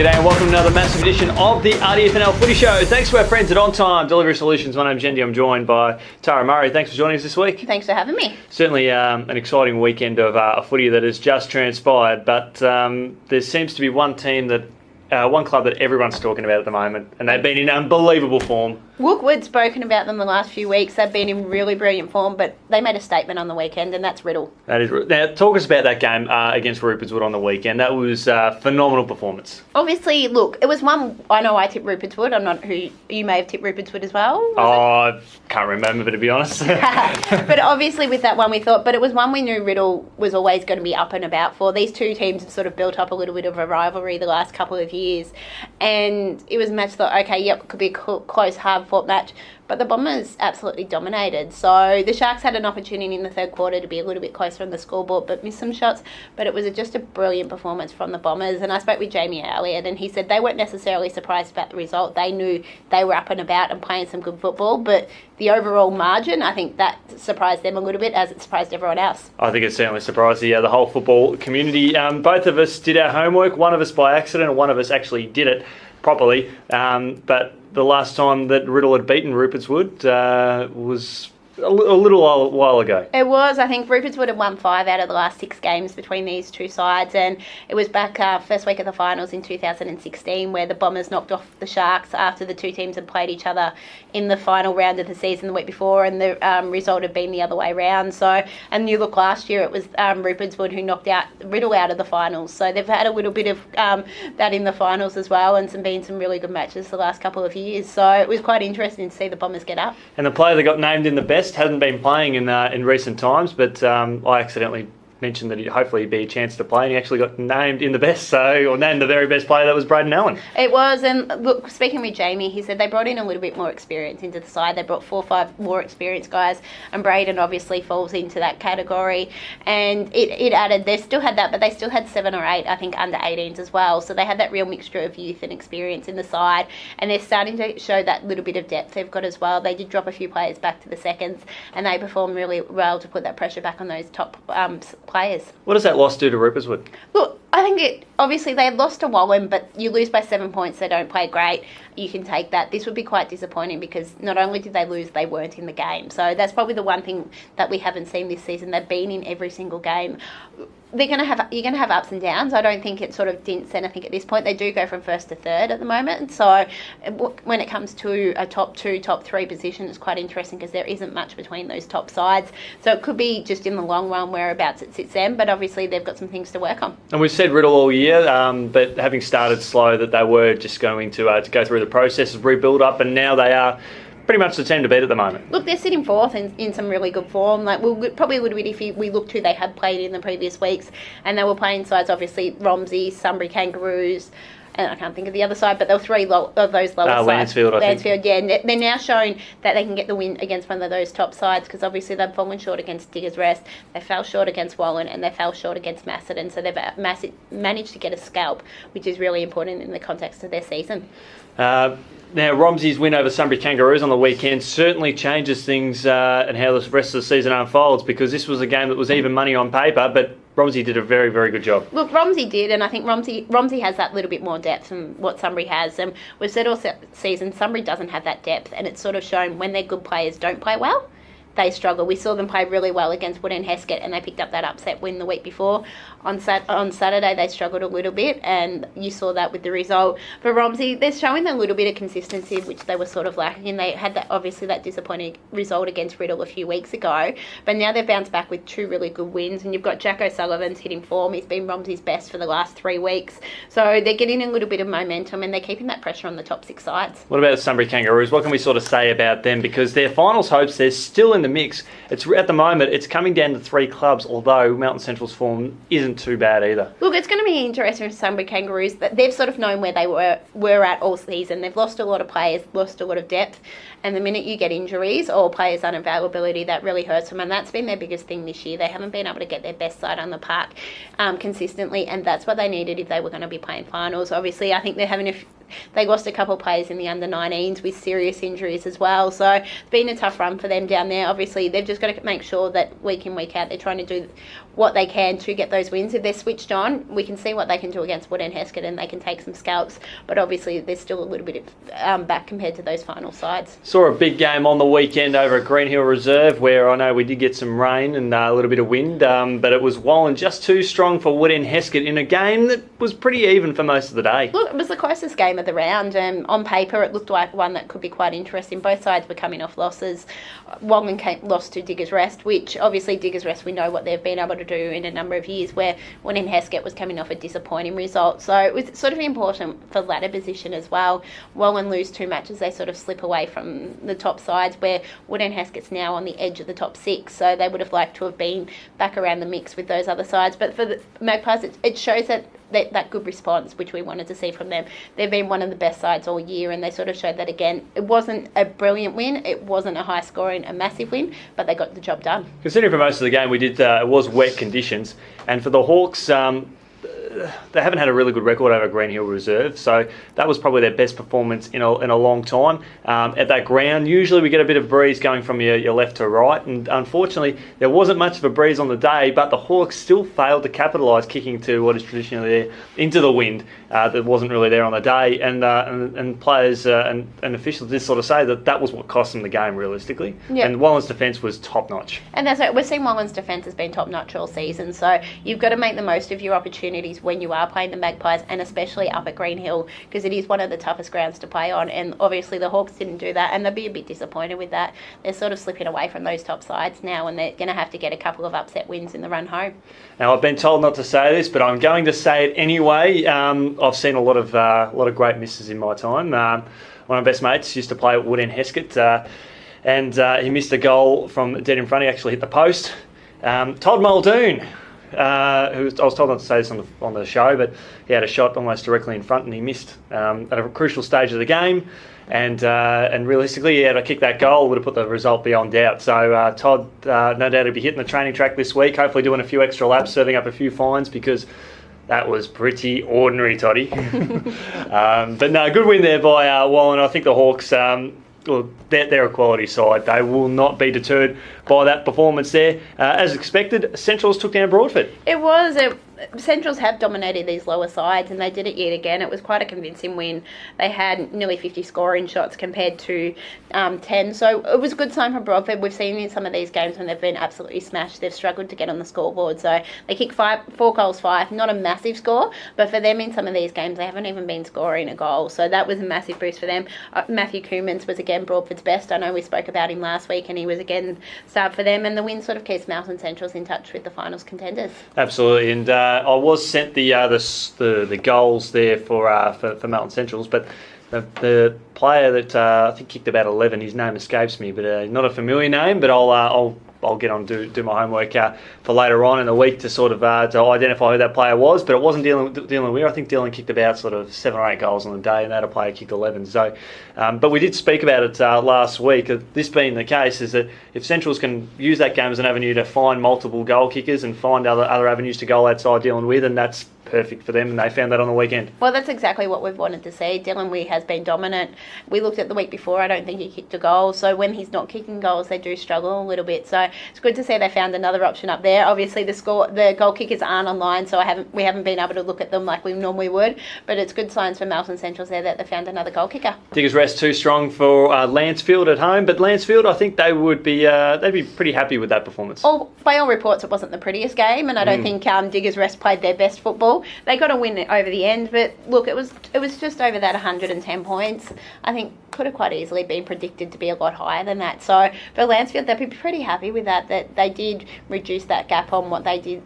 G'day and welcome to another massive edition of the RDFNL Footy Show. Thanks to our friends at Ontime Delivery Solutions. My name's Yeendy. I'm joined by Tara Murray. Thanks for joining us this week. Thanks for having me. Certainly an exciting weekend of a footy that has just transpired, but there seems to be one team that one club that everyone's talking about at the moment, and they've been in unbelievable form. We've spoken about them the last few weeks. They've been in really brilliant form, but they made a statement on the weekend, and that's Riddle. That is. Now, talk us about that game against Rupert's Wood on the weekend. That was a phenomenal performance. Obviously, look, it was one. I know I tipped Rupert's Wood. I'm not who you may have tipped Rupert's Wood as well. I can't remember, to be honest. But obviously, with that one, we thought, but it was one we knew Riddle was always going to be up and about for. These two teams have sort of built up a little bit of a rivalry the last couple of years, and it was a match that, okay, yep, could be a close, hard-fought match. But the Bombers absolutely dominated. So the Sharks had an opportunity in the third quarter to be a little bit closer on the scoreboard, but missed some shots. But it was just a brilliant performance from the Bombers. And I spoke with Jamie Elliott, and he said they weren't necessarily surprised about the result. They knew they were up and about and playing some good football. But the overall margin, I think that surprised them a little bit, as it surprised everyone else. I think it certainly surprised the whole football community. Both of us did our homework. One of us by accident, and one of us actually did it properly. But the last time that Riddle had beaten Rupert's Wood was a little while ago. It was. I think Rupert's Wood had won 5 out of the last 6 games between these two sides, and it was back first week of the finals in 2016 where the Bombers knocked off the Sharks after the two teams had played each other in the final round of the season the week before, and the result had been the other way round. So, and you look last year, it was Rupert's Wood who knocked out Riddle out of the finals. So they've had a little bit of that in the finals as well, and some really good matches the last couple of years. So it was quite interesting to see the Bombers get up. And the player that got named in the best hasn't been playing in recent times, but I accidentally mentioned that hopefully he'd be a chance to play, and he actually got named in the best, or named the very best player. That was Braden Allen. It was, and look, speaking with Jamie, he said they brought in a little bit more experience into the side. They brought 4 or 5 more experienced guys, and Braden obviously falls into that category, and it added, they still had that, but they still had 7 or 8, I think, under 18s as well, so they had that real mixture of youth and experience in the side, and they're starting to show that little bit of depth they've got as well. They did drop a few players back to the seconds, and they performed really well to put that pressure back on those top players. What does that loss do to Rupert's Wood? Look, I think obviously they lost to Wallen, but you lose by 7 points, they don't play great. You can take that. This would be quite disappointing because not only did they lose, they weren't in the game. So that's probably the one thing that we haven't seen this season. They've been in every single game. You're going to have ups and downs. I don't think it sort of dints anything at this point. They do go from first to third at the moment. So when it comes to a top 2, top 3 position, it's quite interesting because there isn't much between those top sides. So it could be just in the long run whereabouts it sits them, but obviously they've got some things to work on. And we've said Riddle all year, but having started slow, that they were just going to go through the process of rebuild up, and now they are pretty much the team to beat at the moment. Look, they're sitting 4th in some really good form. Like, we'll probably a little bit if we looked who they had played in the previous weeks, and they were playing sides, obviously, Romsey, Sunbury Kangaroos, and I can't think of the other side, but there were 3 of those lower sides. Lansfield, I think. Lansfield, yeah. And they're now showing that they can get the win against one of those top sides, because obviously they've fallen short against Diggers Rest, they fell short against Wallen, and they fell short against Macedon. So they've managed to get a scalp, which is really important in the context of their season. Now, Romsey's win over Sunbury Kangaroos on the weekend certainly changes things and how the rest of the season unfolds, because this was a game that was even money on paper, but Romsey did a very, very good job. Look, Romsey did, and I think Romsey has that little bit more depth than what Sunbury has. And we've said all season, Sunbury doesn't have that depth, and it's sort of shown when their good players don't play well, they struggle. We saw them play really well against Wood and Heskett, and they picked up that upset win the week before. On Saturday, they struggled a little bit, and you saw that with the result. For Romsey, they're showing a little bit of consistency, which they were sort of lacking, and they had that disappointing result against Riddle a few weeks ago. But now they've bounced back with 2 really good wins, and you've got Jack O'Sullivan's hitting form. He's been Romsey's best for the last 3 weeks. So they're getting a little bit of momentum, and they're keeping that pressure on the top 6 sides. What about the Sunbury Kangaroos? What can we sort of say about them? Because their finals hopes, they're still in the mix. It's at the moment, it's coming down to 3 clubs, although Melton Central's form isn't too bad either. Look, it's going to be interesting for Sunbury Kangaroos. They've sort of known where they were at all season. They've lost a lot of players, lost a lot of depth, and the minute you get injuries or players unavailability, that really hurts them, and that's been their biggest thing this year. They haven't been able to get their best side on the park consistently, and that's what they needed if they were going to be playing finals. Obviously, I think they're having They lost a couple of players in the under-19s with serious injuries as well. So it's been a tough run for them down there. Obviously, they've just got to make sure that week in, week out, they're trying to do what they can to get those wins. If they're switched on, we can see what they can do against Wood and Heskett, and they can take some scalps. But obviously, there's still a little bit of back compared to those final sides. Saw a big game on the weekend over at Green Hill Reserve, where I know we did get some rain and a little bit of wind, but it was Wallen just too strong for Wood and Heskett in a game that was pretty even for most of the day. Look, it was the closest game of the round. On paper, it looked like one that could be quite interesting. Both sides were coming off losses. Wallen lost to Diggers Rest, which obviously Diggers Rest, we know what they've been able to do in a number of years, where Wood and Heskett was coming off a disappointing result. So it was sort of important for ladder position as well. Wallen lose 2 matches, they sort of slip away from the top sides, where Wood and Heskett's now on the edge of the top 6, so they would have liked to have been back around the mix with those other sides. But for the Magpies, it shows that good response, which we wanted to see from them. They've been one of the best sides all year, and they sort of showed that again. It wasn't a brilliant win, it wasn't a high scoring, a massive win, but they got the job done. Considering for most of the game we did, it was wet conditions, and for the Hawks, they haven't had a really good record over Green Hill Reserve, so that was probably their best performance in a long time. At that ground, usually we get a bit of breeze going from your left to right, and unfortunately there wasn't much of a breeze on the day, but the Hawks still failed to capitalise, kicking to what is traditionally there into the wind that wasn't really there on the day, and players and officials did sort of say that was what cost them the game realistically. Yep. And Wallen's defence was top notch. And that's right, we're seeing Wallen's defence has been top notch all season, so you've got to make the most of your opportunities when you are playing the Magpies, and especially up at Green Hill, because it is one of the toughest grounds to play on, and obviously the Hawks didn't do that, and they'll be a bit disappointed with that. They're sort of slipping away from those top sides now, and they're going to have to get a couple of upset wins in the run home. Now, I've been told not to say this, but I'm going to say it anyway. I've seen a lot of great misses in my time. One of my best mates used to play at Wood and Heskett, and he missed a goal from dead in front. He actually hit the post. Todd Muldoon, I was told not to say this on the show, but he had a shot almost directly in front, and he missed at a crucial stage of the game. And realistically, he had to kick that goal, would have put the result beyond doubt. So Todd, no doubt, he'll be hitting the training track this week, hopefully doing a few extra laps, serving up a few fines, because that was pretty ordinary, Toddy. But no, good win there by Wallen. I think the Hawks, well, they're a quality side. They will not be deterred by that performance there. As expected, Centrals took down Broadford. It was. Centrals have dominated these lower sides, and they did it yet again. It was quite a convincing win. They had nearly 50 scoring shots compared to 10, so it was a good sign for Broadford. We've seen in some of these games when they've been absolutely smashed, they've struggled to get on the scoreboard. So they kicked 4 goals, 5, not a massive score, but for them in some of these games, they haven't even been scoring a goal. So that was a massive boost for them. Matthew Coomans was again Broadford's best. I know we spoke about him last week, and he was again starred for them, and the win sort of keeps Melton Centrals in touch with the finals contenders. Absolutely, and I was sent the goals there for Melton Centrals, but the player that I think kicked about 11, his name escapes me, but not a familiar name, but I'll get on do my homework for later on in the week to sort of to identify who that player was. But it wasn't Dylan Weir. I think Dylan kicked about sort of 7 or 8 goals on the day, and that player kicked 11. So, but we did speak about it last week. This being the case, is that if Centrals can use that game as an avenue to find multiple goal kickers and find other avenues to goal outside Dylan Weir, then that's perfect for them, and they found that on the weekend. Well, that's exactly what we've wanted to see. Dylan Weir has been dominant. We looked at the week before, I don't think he kicked a goal, so when he's not kicking goals, they do struggle a little bit. So it's good to see they found another option up there. Obviously, the goal kickers aren't online, so we haven't been able to look at them like we normally would, but it's good signs for Melton Centrals there that they found another goal kicker. Diggers Rest too strong for Lancefield at home, but Lancefield, I think they would be they'd be pretty happy with that performance. By all reports, it wasn't the prettiest game, and I don't think Diggers Rest played their best football. They got a win over the end, but look, it was just over that 110 points. I think could have quite easily been predicted to be a lot higher than that. So for Lancefield, they'd be pretty happy with that they did reduce that gap on what they did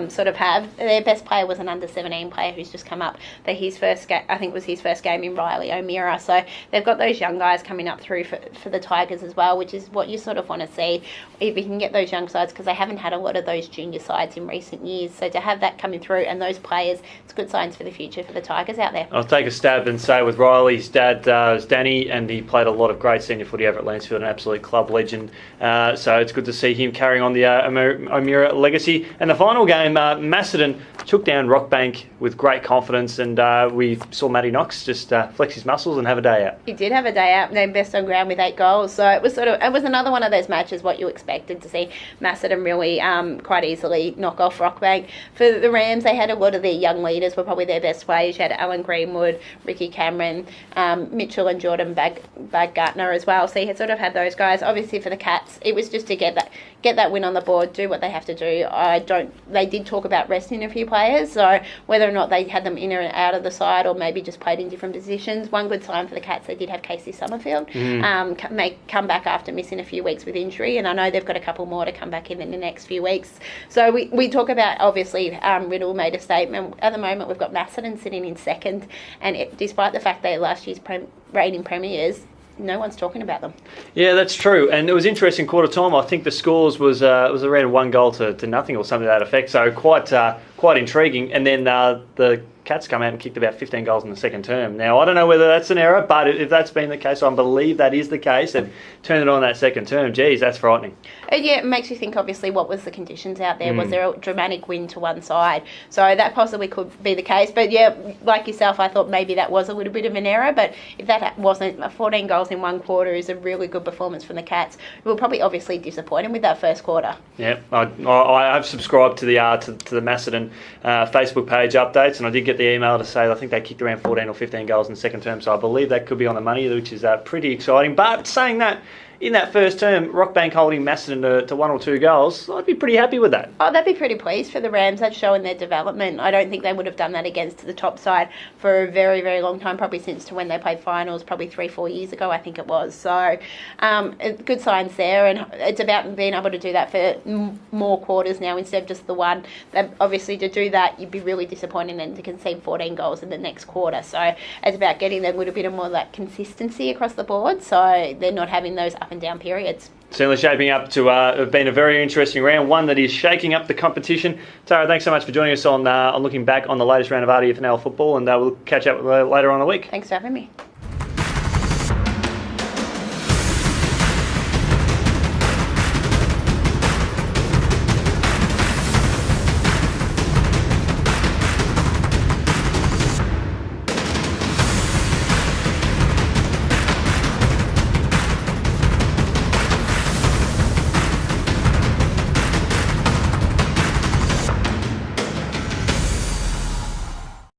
sort of have. Their best player was an under-17 player who's just come up for his first game. I think it was his first game in Riley O'Meara. So they've got those young guys coming up through for the Tigers as well, which is what you sort of want to see if you can get those young sides, because they haven't had a lot of those junior sides in recent years. So to have that coming through and those players, it's good signs for the future for the Tigers out there. I'll take a stab and say with Riley's dad, Danny, and he played a lot of great senior footy over at Lansfield, an absolute club legend. So it's good to see him carrying on the O'Meara legacy. And the final game, Macedon took down Rockbank with great confidence, and we saw Matty Knox just flex his muscles and have a day out. He did have a day out, named best on ground with 8 goals. So it was another one of those matches what you expected to see Macedon really quite easily knock off Rockbank. For the Rams, they had a lot of their young leaders were probably their best players. You had Alan Greenwood, Ricky Cameron, Mitchell and Jordan Baggart as well. So you sort of had those guys. Obviously for the Cats, it was just to get that win on the board, do what they have to do. They did talk about resting a few players, so whether or not they had them in or out of the side or maybe just played in different positions. One good sign for the Cats, they did have Casey Summerfield come back after missing a few weeks with injury, and I know they've got a couple more to come back in the next few weeks. So we talk about, obviously, Riddle made a statement. At the moment, we've got Macedon sitting in second, and despite the fact they're last year's reigning premiers, no one's talking about them. Yeah, that's true. And it was interesting quarter time. I think the scores was around 1 goal to nothing or something to that effect. So quite intriguing. And then the Cats come out and kicked about 15 goals in the second term. Now, I don't know whether that's an error, but if that's been the case, I believe that is the case, and turned it on that second term, geez, that's frightening. Yeah, it makes you think, obviously, what was the conditions out there? Was there a dramatic wind to one side? So that possibly could be the case. But yeah, like yourself, I thought maybe that was a little bit of an error, but if that wasn't, 14 goals in one quarter is a really good performance from the Cats. We'll probably obviously disappointed with that first quarter. Yeah, I have subscribed to the Macedon Facebook page updates, and I did get the email to say I think they kicked around 14 or 15 goals in the second term, so I believe that could be on the money, which is pretty exciting. But saying that, in that first term, Rockbank holding Macedon to 1 or 2 goals, I'd be pretty happy with that. Oh, they'd be pretty pleased for the Rams. That's showing their development. I don't think they would have done that against the top side for a very, very long time, probably since to when they played finals, probably 3-4 years ago, I think it was. So, good signs there, and it's about being able to do that for more quarters now instead of just the one. Obviously, to do that, you'd be really disappointed then to concede 14 goals in the next quarter. So, it's about getting a little bit of more like consistency across the board, so they're not having those up and down periods. Certainly shaping up to have been a very interesting round, one that is shaking up the competition. Tara, thanks so much for joining us on looking back on the latest round of RDFNL football, and we'll catch up later on in the week. Thanks for having me.